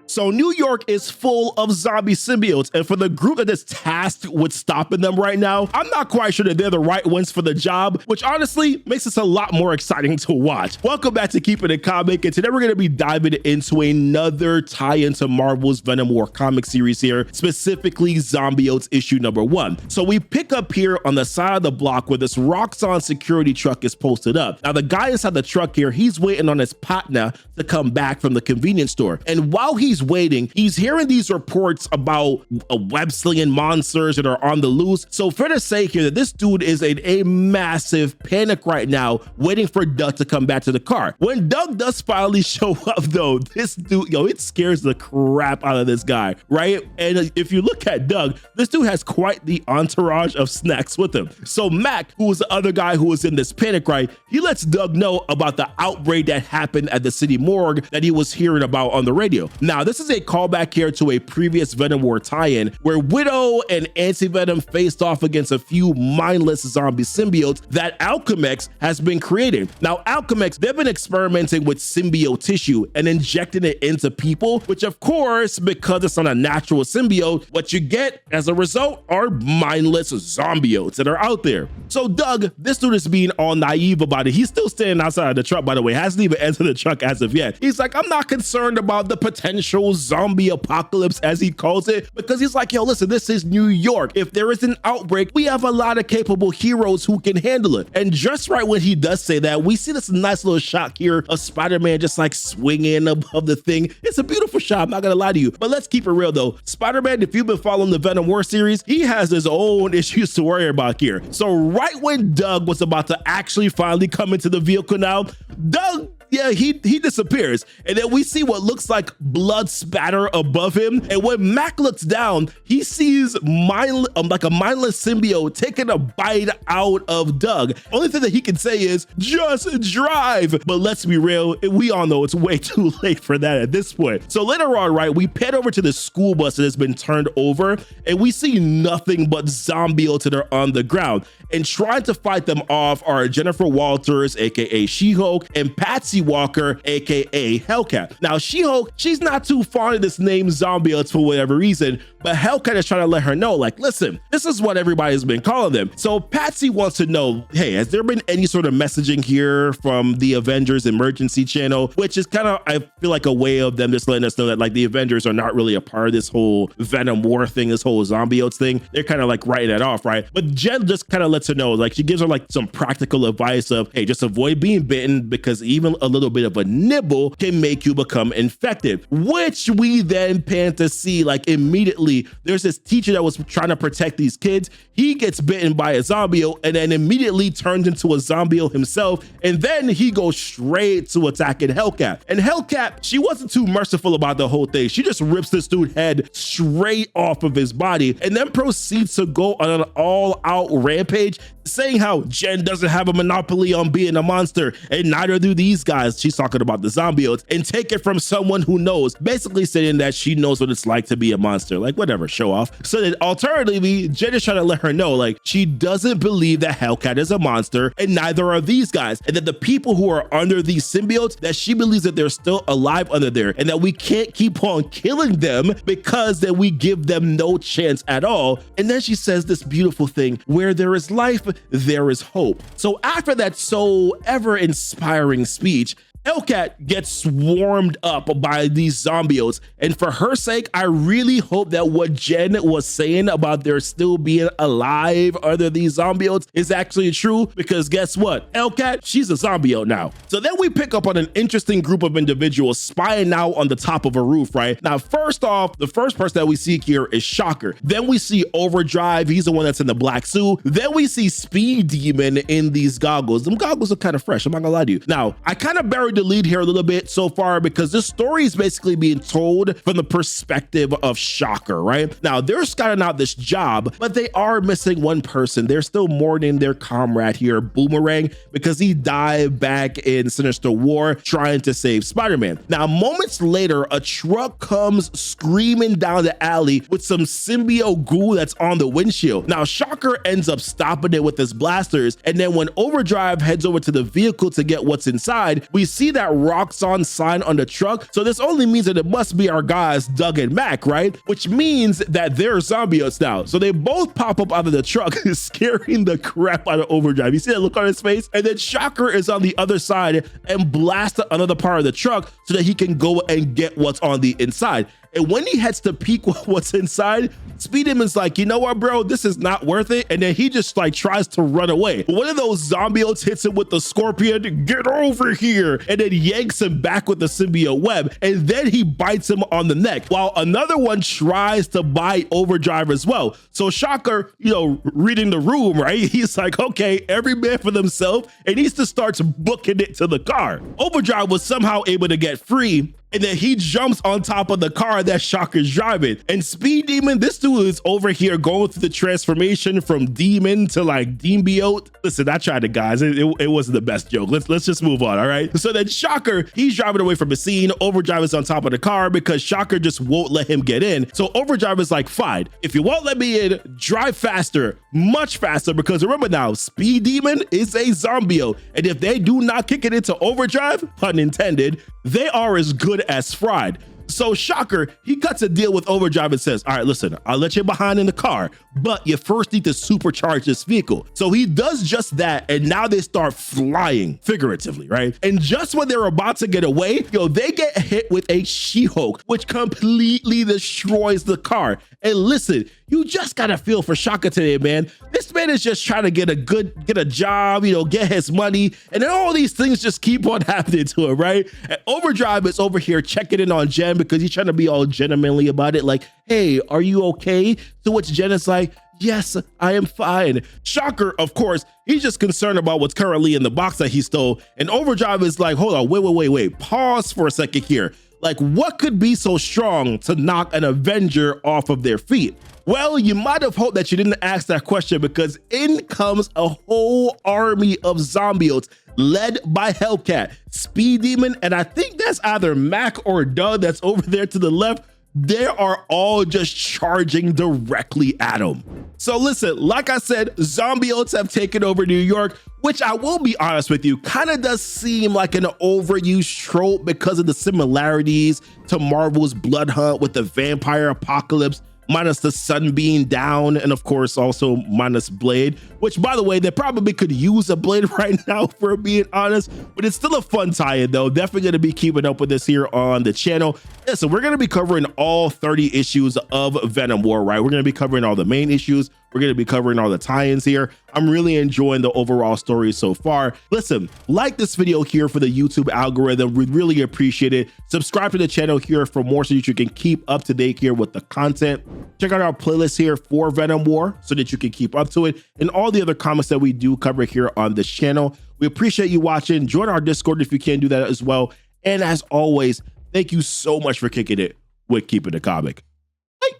So New York is full of zombie symbiotes, and for the group that is tasked with stopping them right now, I'm not quite sure that they're the right ones for the job, which honestly makes this a lot more exciting to watch. Welcome back to Keepin It Comic, and today we're going to be diving into another tie-in to Marvel's Venom War comic series here, specifically Zombiotes issue number 1. So we pick up here on the side of the block where this Roxxon security truck is posted up. Now the guy inside the truck here, he's waiting on his partner to come back from the convenience store, and while he's waiting, he's hearing these reports about web-slinging monsters that are on the loose. So fair to say here that this dude is in a massive panic right now, waiting for Doug to come back to the car. When Doug does finally show up though, this dude, it scares the crap out of this guy, right? And if you look at Doug, this dude has quite the entourage of snacks with him. So Mac, who was the other guy who was in this panic, right? He lets Doug know about the outbreak that happened at the city morgue that he was hearing about on the radio. Now, this is a callback here to a previous Venom War tie-in where Widow and Anti-Venom faced off against a few mindless zombie symbiotes that Alchemax has been creating. Now, Alchemax, they've been experimenting with symbiote tissue and injecting it into people, which of course, because it's not a natural symbiote, what you get as a result are mindless zombiotes that are out there. So Doug, this dude is being all naive about it. He's still standing outside of the truck, by the way, hasn't even entered the truck as of yet. He's like, I'm not concerned about the potential zombie apocalypse, as he calls it, because he's like, yo, listen, this is New York. If there is an outbreak, we have a lot of capable heroes who can handle it. And just right when he does say that, we see this nice little shot here of Spider-Man just like swinging above the thing. It's a beautiful shot, I'm not gonna lie to you. But let's keep it real though. Spider-Man, if you've been following the Venom War series, he has his own issues to worry about here. So right when Doug was about to actually finally come into the vehicle now, Doug, yeah, he disappears. And then we see what looks like blood spatter above him. And when Mac looks down, he sees like a mindless symbiote taking a bite out of Doug. Only thing that he can say is, just drive. But let's be real, we all know it's way too late for that at this point. So later on, right, we pan over to the school bus that has been turned over, and we see nothing but zombiotes that are on the ground. And trying to fight them off are Jennifer Walters, aka She-Hulk, and Patsy Walker, aka Hellcat. Now, She-Hulk, she's not too fond of this name Zombiotes for whatever reason, but Hellcat is trying to let her know, like, listen, this is what everybody's been calling them. So Patsy wants to know, hey, has there been any sort of messaging here from the Avengers emergency channel? Which is kind of, I feel like, a way of them just letting us know that like the Avengers are not really a part of this whole Venom War thing, this whole Zombiotes thing. They're kind of like writing that off, right? But Jen just kind of lets her know, like she gives her like some practical advice of, hey, just avoid being bitten because even a little bit of a nibble can make you become infected, which we then pan to see like immediately there's this teacher that was trying to protect these kids. He gets bitten by a zombio and then immediately turns into a zombio himself. And then he goes straight to attacking Hellcat. And Hellcat, she wasn't too merciful about the whole thing. She just rips this dude's head straight off of his body and then proceeds to go on an all-out rampage, saying how Jen doesn't have a monopoly on being a monster and neither do these guys. She's talking about the Zombiotes, and take it from someone who knows, basically saying that she knows what it's like to be a monster. Like, whatever, show off. So then alternatively, Jen is trying to let her know, like, she doesn't believe that Hellcat is a monster and neither are these guys, and that the people who are under these symbiotes, that she believes that they're still alive under there and that we can't keep on killing them because then we give them no chance at all. And then she says this beautiful thing, where there is life, there is hope. So after that so ever inspiring speech, Hellcat gets swarmed up by these zombiotes, and for her sake, I really hope that what Jen was saying about there still being alive under these zombiotes is actually true, because guess what? Hellcat, she's a zombiote now. So then we pick up on an interesting group of individuals spying out on the top of a roof, right? Now, first off, the first person that we see here is Shocker. Then we see Overdrive, he's the one that's in the black suit. Then we see Speed Demon in these goggles. Them goggles are kind of fresh, I'm not gonna lie to you. Now, I kind of buried the lead here a little bit so far because this story is basically being told from the perspective of Shocker, right? Now, they're scouting out this job, but they are missing one person. They're still mourning their comrade here, Boomerang, because he died back in Sinister War trying to save Spider-Man. Now, moments later, a truck comes screaming down the alley with some symbiote goo that's on the windshield. Now, Shocker ends up stopping it with his blasters, and then when Overdrive heads over to the vehicle to get what's inside, we see see that rocks on sign on the truck. So this only means that it must be our guys, Doug and Mac, right? Which means that they're Zombiotes now. So they both pop up out of the truck, scaring the crap out of Overdrive. You see that look on his face? And then Shocker is on the other side and blasts another part of the truck so that he can go and get what's on the inside. And when he heads to peek what's inside, Speed Demon's like, you know what, bro, this is not worth it. And then he just like tries to run away. But one of those Zombiotes hits him with the scorpion, get over here, and then yanks him back with the symbiote web. And then he bites him on the neck, while another one tries to bite Overdrive as well. So Shocker, you know, reading the room, right? He's like, okay, every man for themselves, and he just starts booking it to the car. Overdrive was somehow able to get free, and then he jumps on top of the car that Shocker's driving. And Speed Demon, this dude is over here going through the transformation from demon to like symbiote. Listen, I tried it, guys. It wasn't the best joke. Let's just move on, all right? So then Shocker, he's driving away from the scene. Overdrive is on top of the car because Shocker just won't let him get in. So Overdrive is like, fine, if you won't let me in, drive faster, much faster, because remember now, Speed Demon is a zombiote. And if they do not kick it into Overdrive, pun intended, they are as good as fried. So Shocker, he cuts a deal with Overdrive and says, all right, listen, I'll let you behind in the car, but you first need to supercharge this vehicle. So he does just that, and now they start flying, figuratively, right? And just when they're about to get away, they get hit with a She-Hulk, which completely destroys the car. And listen, you just gotta feel for Shocker today, man. This man is just trying to get a job, get his money, and then all these things just keep on happening to him, right? And Overdrive is over here checking in on Jen because he's trying to be all gentlemanly about it, like, hey, are you okay? To which Jen is like, yes, I am fine. Shocker, of course, he's just concerned about what's currently in the box that he stole. And Overdrive is like, hold on, wait, pause for a second here. Like, what could be so strong to knock an Avenger off of their feet? Well, you might have hoped that you didn't ask that question, because in comes a whole army of Zombiotes led by Hellcat, Speed Demon, and I think that's either Mac or Doug that's over there to the left. They are all just charging directly at him. So listen, like I said, Zombiotes have taken over New York, which I will be honest with you, kind of does seem like an overused trope because of the similarities to Marvel's Blood Hunt with the vampire apocalypse, minus the sun being down, and of course also minus Blade, which by the way, they probably could use a Blade right now, for being honest, but it's still a fun tie-in though. Definitely going to be keeping up with this here on the channel. Yeah, so we're going to be covering all 30 issues of Venom War, right? We're going to be covering all the main issues. We're going to be covering all the tie-ins here. I'm really enjoying the overall story so far. Listen, like this video here for the YouTube algorithm. We really appreciate it. Subscribe to the channel here for more so that you can keep up to date here with the content. Check out our playlist here for Venom War so that you can keep up to it, and all the other comments that we do cover here on this channel. We appreciate you watching. Join our Discord if you can do that as well. And as always, thank you so much for kicking it with Keepin the Comic.